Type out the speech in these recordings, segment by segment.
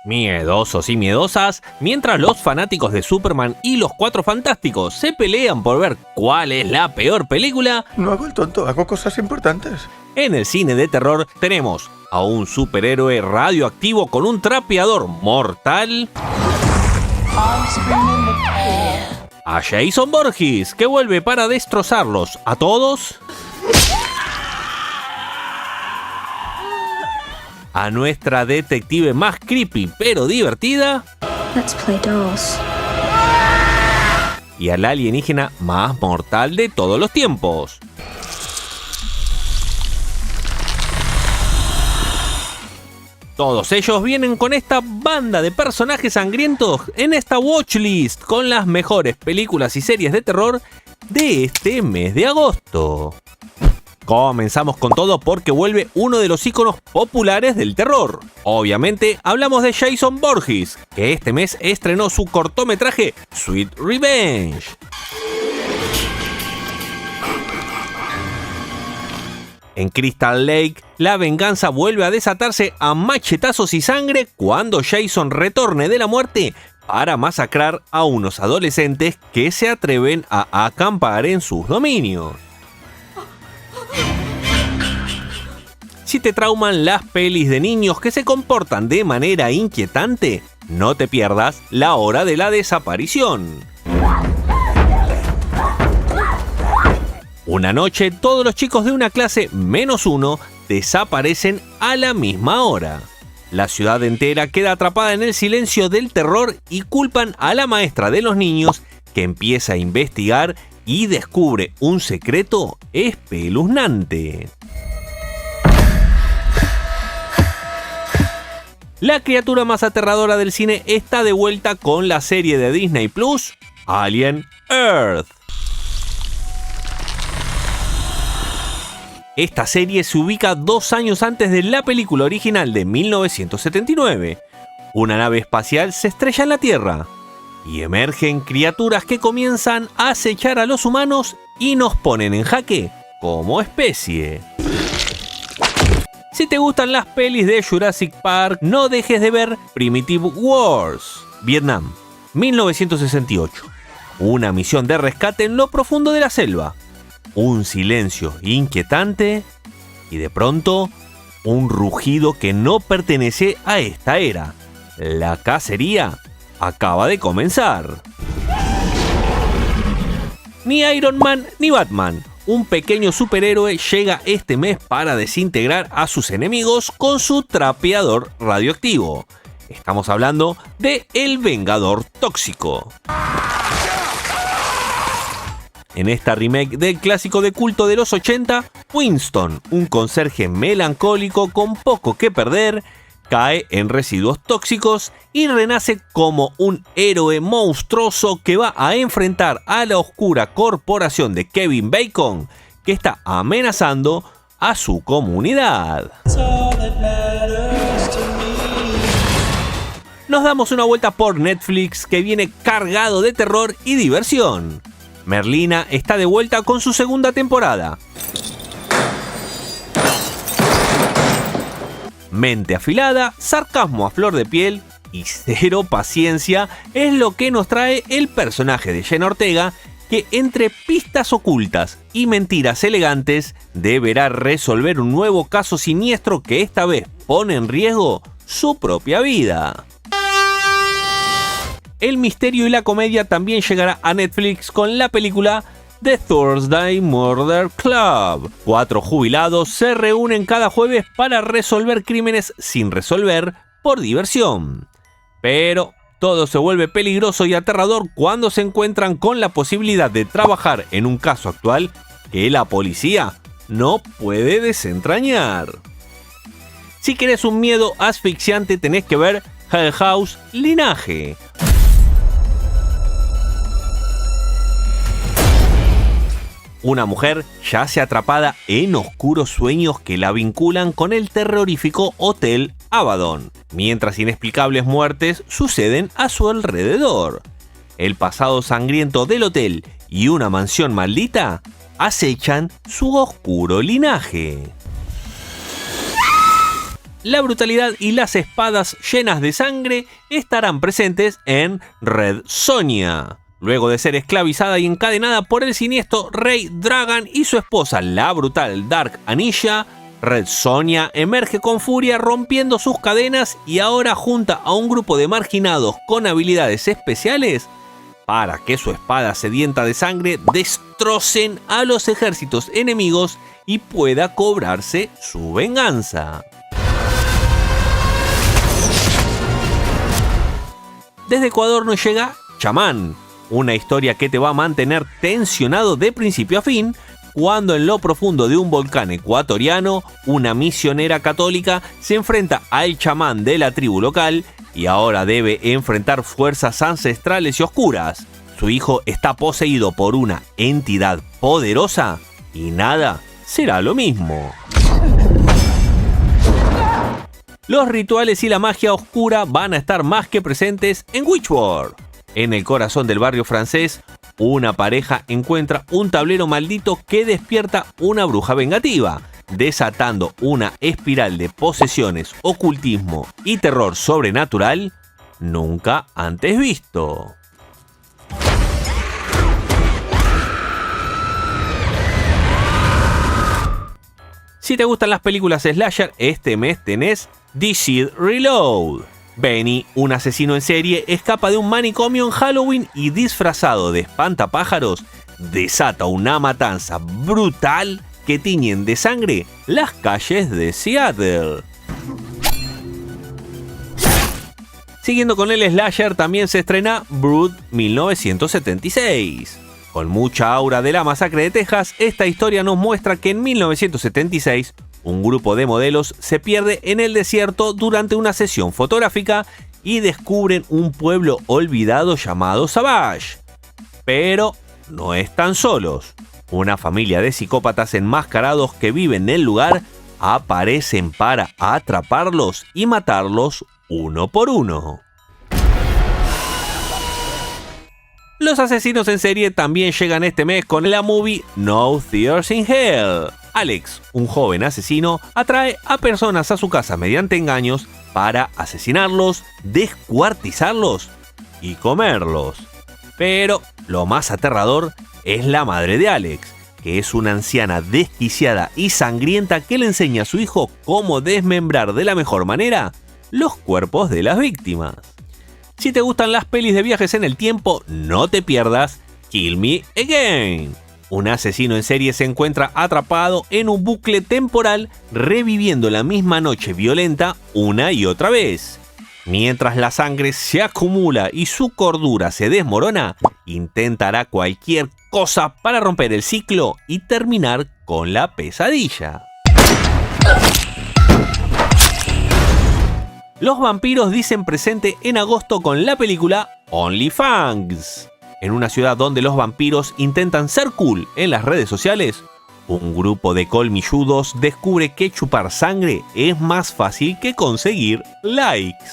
Miedosos y miedosas, mientras los fanáticos de Superman y los Cuatro Fantásticos se pelean por ver cuál es la peor película, no hago el tonto, hago cosas importantes. En el cine de terror tenemos a un superhéroe radioactivo con un trapeador mortal, a Jason Voorhees, que vuelve para destrozarlos a todos, a nuestra detective más creepy pero divertida, Let's play dolls. y al alienígena más mortal de todos los tiempos. Todos ellos vienen con esta banda de personajes sangrientos en esta watchlist con las mejores películas y series de terror de este mes de agosto. Comenzamos con todo porque vuelve uno de los íconos populares del terror. Obviamente hablamos de Jason Voorhees, que este mes estrenó su cortometraje Sweet Revenge. En Crystal Lake, la venganza vuelve a desatarse a machetazos y sangre cuando Jason retorne de la muerte para masacrar a unos adolescentes que se atreven a acampar en sus dominios. Si te trauman las pelis de niños que se comportan de manera inquietante, no te pierdas La Hora de la Desaparición. Una noche, todos los chicos de una clase -1 desaparecen a la misma hora. La ciudad entera queda atrapada en el silencio del terror y culpan a la maestra de los niños, que empieza a investigar y descubre un secreto espeluznante. La criatura más aterradora del cine está de vuelta con la serie de Disney Plus, Alien Earth. Esta serie se ubica 2 años antes de la película original de 1979. Una nave espacial se estrella en la Tierra y emergen criaturas que comienzan a acechar a los humanos y nos ponen en jaque como especie. Si te gustan las pelis de Jurassic Park, no dejes de ver Primitive Wars, Vietnam, 1968. Una misión de rescate en lo profundo de la selva. Un silencio inquietante y de pronto un rugido que no pertenece a esta era. La cacería acaba de comenzar. Ni Iron Man ni Batman, un pequeño superhéroe llega este mes para desintegrar a sus enemigos con su trapeador radioactivo. Estamos hablando de El Vengador Tóxico. En esta remake del clásico de culto de los 80, Winston, un conserje melancólico con poco que perder, cae en residuos tóxicos y renace como un héroe monstruoso que va a enfrentar a la oscura corporación de Kevin Bacon, que está amenazando a su comunidad. Nos damos una vuelta por Netflix, que viene cargado de terror y diversión. Merlina está de vuelta con su segunda temporada. Mente afilada, sarcasmo a flor de piel y cero paciencia es lo que nos trae el personaje de Jenna Ortega, que entre pistas ocultas y mentiras elegantes deberá resolver un nuevo caso siniestro que esta vez pone en riesgo su propia vida. El misterio y la comedia también llegará a Netflix con la película The Thursday Murder Club. 4 jubilados se reúnen cada jueves para resolver crímenes sin resolver por diversión. Pero todo se vuelve peligroso y aterrador cuando se encuentran con la posibilidad de trabajar en un caso actual que la policía no puede desentrañar. Si querés un miedo asfixiante, tenés que ver Hell House Linaje. Una mujer yace atrapada en oscuros sueños que la vinculan con el terrorífico Hotel Abaddon, mientras inexplicables muertes suceden a su alrededor. El pasado sangriento del hotel y una mansión maldita acechan su oscuro linaje. la brutalidad y las espadas llenas de sangre estarán presentes en Red Sonja. Luego de ser esclavizada y encadenada por el siniestro Rey Dragan y su esposa, la brutal Dark Anilla, Red Sonja emerge con furia rompiendo sus cadenas y ahora junta a un grupo de marginados con habilidades especiales para que su espada sedienta de sangre destrocen a los ejércitos enemigos y pueda cobrarse su venganza. Desde Ecuador nos llega Chamán, una historia que te va a mantener tensionado de principio a fin, cuando en lo profundo de un volcán ecuatoriano, una misionera católica se enfrenta al chamán de la tribu local y ahora debe enfrentar fuerzas ancestrales y oscuras. Su hijo está poseído por una entidad poderosa y nada será lo mismo. Los rituales y la magia oscura van a estar más que presentes en Witchworld. En el corazón del barrio francés, una pareja encuentra un tablero maldito que despierta una bruja vengativa, desatando una espiral de posesiones, ocultismo y terror sobrenatural nunca antes visto. Si te gustan las películas slasher, este mes tenés DC Reload. Benny, un asesino en serie, escapa de un manicomio en Halloween y disfrazado de espantapájaros, desata una matanza brutal que tiñen de sangre las calles de Seattle. Siguiendo con el slasher, también se estrena Brood 1976. Con mucha aura de la masacre de Texas, esta historia nos muestra que en 1976 un grupo de modelos se pierde en el desierto durante una sesión fotográfica y descubren un pueblo olvidado llamado Savage. Pero no están solos. Una familia de psicópatas enmascarados que viven en el lugar aparecen para atraparlos y matarlos uno por uno. Los asesinos en serie también llegan este mes con la movie No Tears in Hell. Alex, un joven asesino, atrae a personas a su casa mediante engaños para asesinarlos, descuartizarlos y comerlos. Pero lo más aterrador es la madre de Alex, que es una anciana desquiciada y sangrienta que le enseña a su hijo cómo desmembrar de la mejor manera los cuerpos de las víctimas. Si te gustan las pelis de viajes en el tiempo, no te pierdas Kill Me Again. Un asesino en serie se encuentra atrapado en un bucle temporal, reviviendo la misma noche violenta una y otra vez. Mientras la sangre se acumula y su cordura se desmorona, intentará cualquier cosa para romper el ciclo y terminar con la pesadilla. Los vampiros dicen presente en agosto con la película OnlyFans. En una ciudad donde los vampiros intentan ser cool en las redes sociales, un grupo de colmilludos descubre que chupar sangre es más fácil que conseguir likes.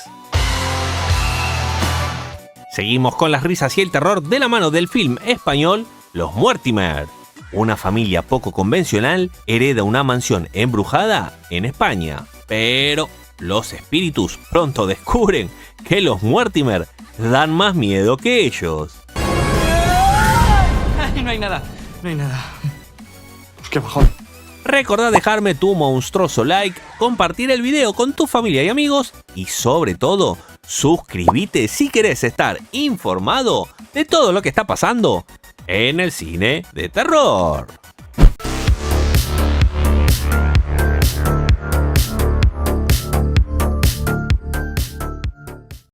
Seguimos con las risas y el terror de la mano del film español Los Mortimer. Una familia poco convencional hereda una mansión embrujada en España, pero los espíritus pronto descubren que los Mortimer dan más miedo que ellos. Ay, no hay nada. Qué bajón. Recordá dejarme tu monstruoso like, compartir el video con tu familia y amigos y sobre todo, suscríbete si querés estar informado de todo lo que está pasando en el cine de terror.